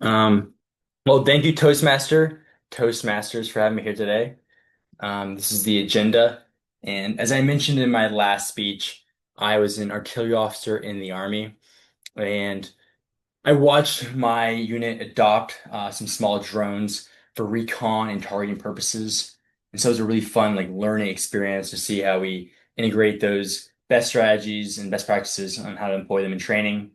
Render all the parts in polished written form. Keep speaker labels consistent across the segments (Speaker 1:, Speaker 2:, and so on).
Speaker 1: Um, well, thank you, Toastmasters, for having me here today. This is the agenda. And as I mentioned in my last speech, I was an artillery officer in the Army, and I watched my unit adopt some small drones for recon and targeting purposes. And so it was a really fun, learning experience to see how we integrate those best strategies and best practices on how to employ them in training.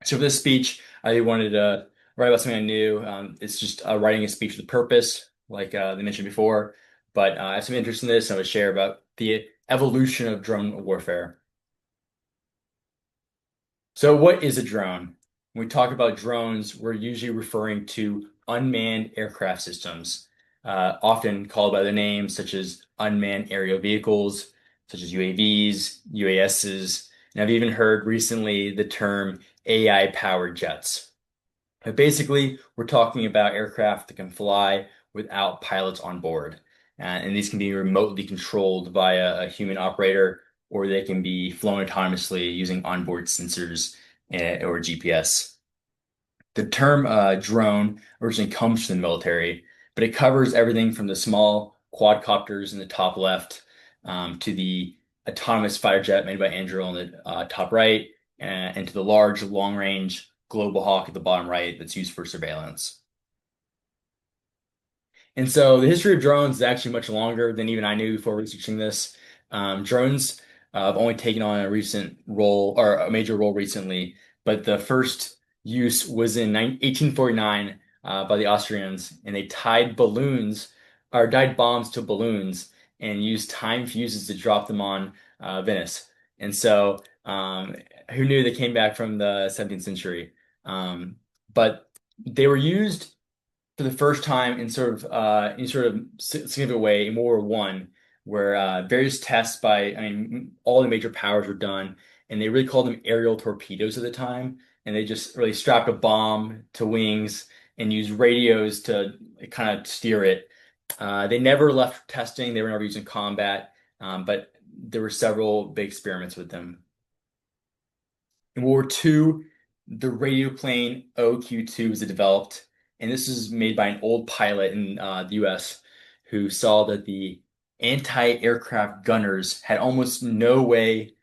Speaker 1: So for this speech, I wanted to write about something I knew. It's just writing a speech with a purpose, like they mentioned before. But I have some interest in this, and I would share about the evolution of drone warfare. So, what is a drone? When we talk about drones, we're usually referring to unmanned aircraft systems, often called by their names, such as unmanned aerial vehicles, such as UAVs, UASs, and I've even heard recently the term AI-powered jets. But basically, we're talking about aircraft that can fly without pilots on board. And these can be remotely controlled via a human operator, or they can be flown autonomously using onboard sensors or GPS. The term drone originally comes from the military, but it covers everything from the small quadcopters in the top left to the autonomous fighter jet made by Anduril in the top right, and to the large long range Global Hawk at the bottom right that's used for surveillance. And so the history of drones is actually much longer than even I knew before researching this. Drones have only taken on a recent role or a major role recently, but the first use was in 1849 by the Austrians, and they tied balloons or tied bombs to balloons and used time fuses to drop them on Venice. And so, who knew they came back from the 17th century? But they were used for the first time in sort of significant way in World War One, where various tests by all the major powers were done, and they really called them aerial torpedoes at the time, and they just really strapped a bomb to wings and used radios to kind of steer it. They never left testing; they were never used in combat, but there were several big experiments with them. In World War II, the radio plane OQ-2 was developed, and this was made by an old pilot in the US who saw that the anti-aircraft gunners had almost no way,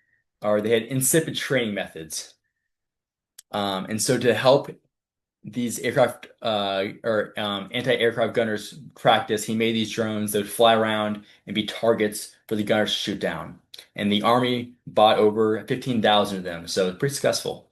Speaker 1: or they had insipid training methods. And so to help these aircraft or anti-aircraft gunners practice, he made these drones that would fly around and be targets for the gunners to shoot down. And the Army bought over 15,000 of them, so it's pretty successful.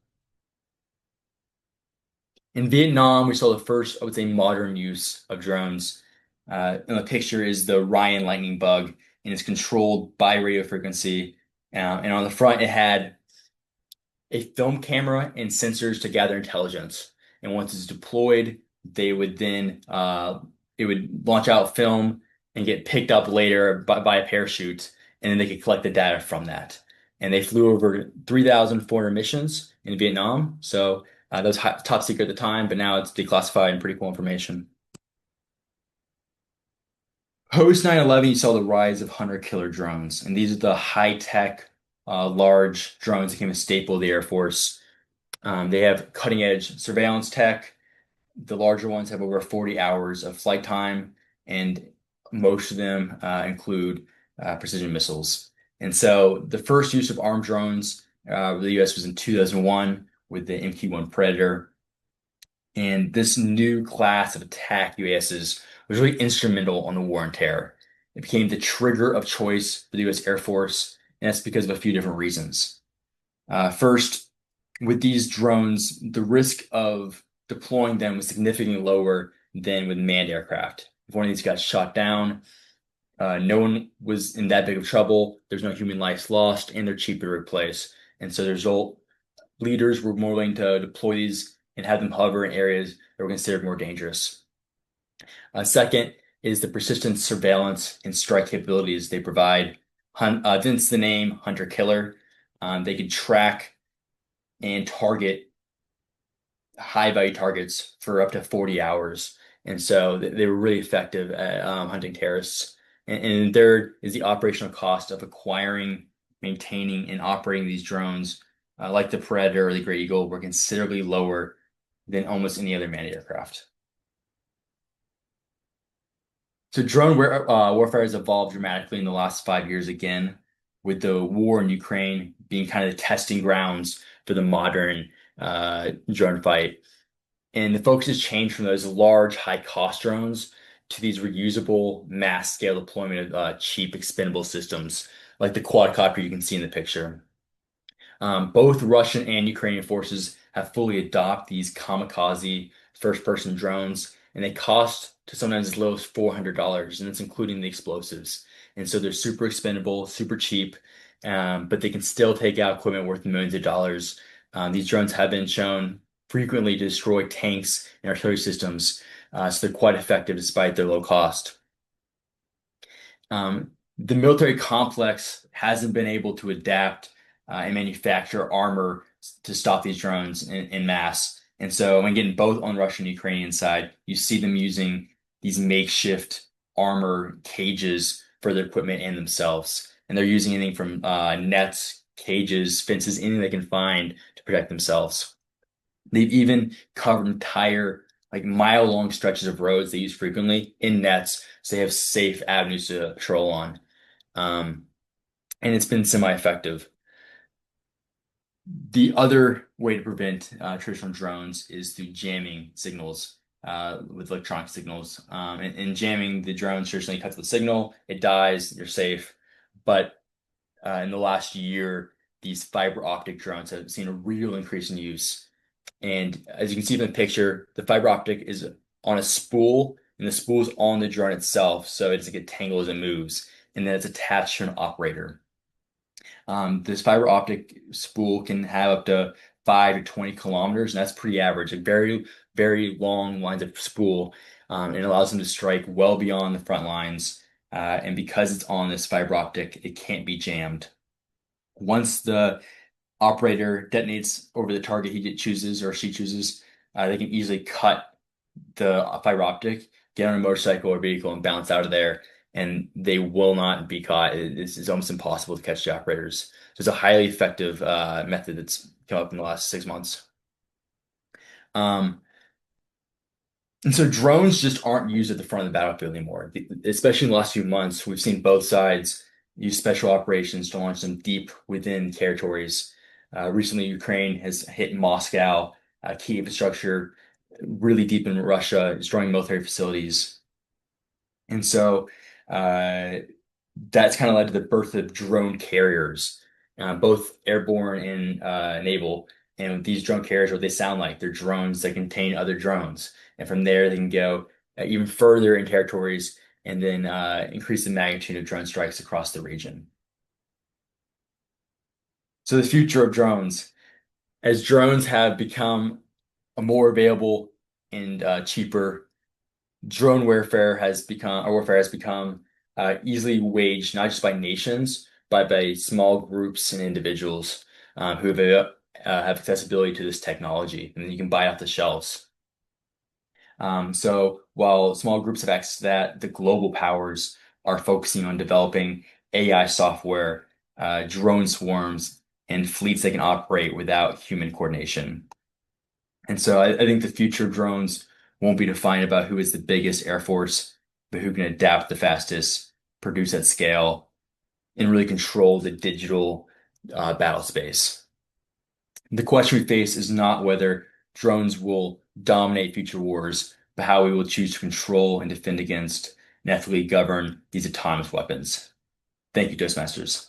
Speaker 1: In Vietnam, we saw the first, I would say, modern use of drones. And the picture is the Ryan lightning bug, and it's controlled by radio frequency. And on the front, it had a film camera and sensors to gather intelligence. And once it's deployed, they would then it would launch out film and get picked up later by a parachute, and then they could collect the data from that. And they flew over 3,400 missions in Vietnam. So that was top secret at the time, but now it's declassified and pretty cool information. Post 9/11, you saw the rise of hunter-killer drones, and these are the high-tech, large drones that became a staple of the Air Force. They have cutting-edge surveillance tech. The larger ones have over 40 hours of flight time, and most of them include precision missiles. And so the first use of armed drones with the US was in 2001 with the MQ-1 Predator. And this new class of attack UASs was really instrumental on the war on terror. It became the trigger of choice for the US Air Force, and that's because of a few different reasons. First, with these drones, the risk of deploying them was significantly lower than with manned aircraft. If one of these got shot down, no one was in that big of trouble. There's no human lives lost, and they're cheaper to replace. And so the result, leaders were more willing to deploy these and have them hover in areas that were considered more dangerous. Second is the persistent surveillance and strike capabilities they provide. Hence the name Hunter Killer. They could track and target high value targets for up to 40 hours. And so they were really effective at hunting terrorists. And third is the operational cost of acquiring, maintaining, and operating these drones, like the Predator or the Great Eagle, were considerably lower than almost any other manned aircraft. So warfare has evolved dramatically in the last 5 years again, with the war in Ukraine being kind of the testing grounds for the modern drone fight. And the focus has changed from those large, high-cost drones to these reusable, mass-scale deployment of cheap, expendable systems, like the quadcopter you can see in the picture. Both Russian and Ukrainian forces have fully adopted these kamikaze first-person drones, and they cost to sometimes as low as $400, and that's including the explosives. And so they're super expendable, super cheap, but they can still take out equipment worth millions of dollars. These drones have been shown frequently to destroy tanks and artillery systems, so they're quite effective despite their low cost. The military complex hasn't been able to adapt and manufacture armor to stop these drones in mass. And so, when getting both on Russian and Ukrainian side, you see them using these makeshift armor cages for their equipment and themselves. And they're using anything from nets, cages, fences, anything they can find to protect themselves. They've even covered entire like mile-long stretches of roads they use frequently in nets, so they have safe avenues to patrol on. Um, and it's been semi-effective. The other way to prevent traditional drones is through jamming signals with electronic signals. And jamming the drone traditionally cuts the signal, it dies, you're safe. But in the last year, these fiber optic drones have seen a real increase in use. And as you can see from the picture, the fiber optic is on a spool, and the spool is on the drone itself, so it's like a tangle as it moves, and then it's attached to an operator. This fiber optic spool can have up to 5 to 20 kilometers, and that's pretty average. Like very, very long lines of spool, and it allows them to strike well beyond the front lines. And because it's on this fiber optic, it can't be jammed. Once the operator detonates over the target he chooses or she chooses, they can easily cut the fiber optic, get on a motorcycle or vehicle, and bounce out of there, and they will not be caught. It's almost impossible to catch the operators. So it's a highly effective method that's come up in the last 6 months. Um, and so drones just aren't used at the front of the battlefield anymore. Especially in the last few months, we've seen both sides use special operations to launch them deep within territories. Recently, Ukraine has hit Moscow, key infrastructure, really deep in Russia, destroying military facilities. And so uh, that's kind of led to the birth of drone carriers, both airborne and naval. And these drone carriers, what they sound like, they're drones that contain other drones. And from there, they can go even further in territories and then increase the magnitude of drone strikes across the region. So the future of drones, as drones have become more available and cheaper, drone warfare has become easily waged not just by nations, but by small groups and individuals have accessibility to this technology, and you can buy it off the shelves. So while small groups have access to that, the global powers are focusing on developing AI software, drone swarms, and fleets that can operate without human coordination. And so I think the future of drones won't be defined about who is the biggest air force, but who can adapt the fastest, produce at scale, and really control the digital battle space. The question we face is not whether drones will dominate future wars, but how we will choose to control and defend against and ethically govern these autonomous weapons. Thank you, Toastmasters.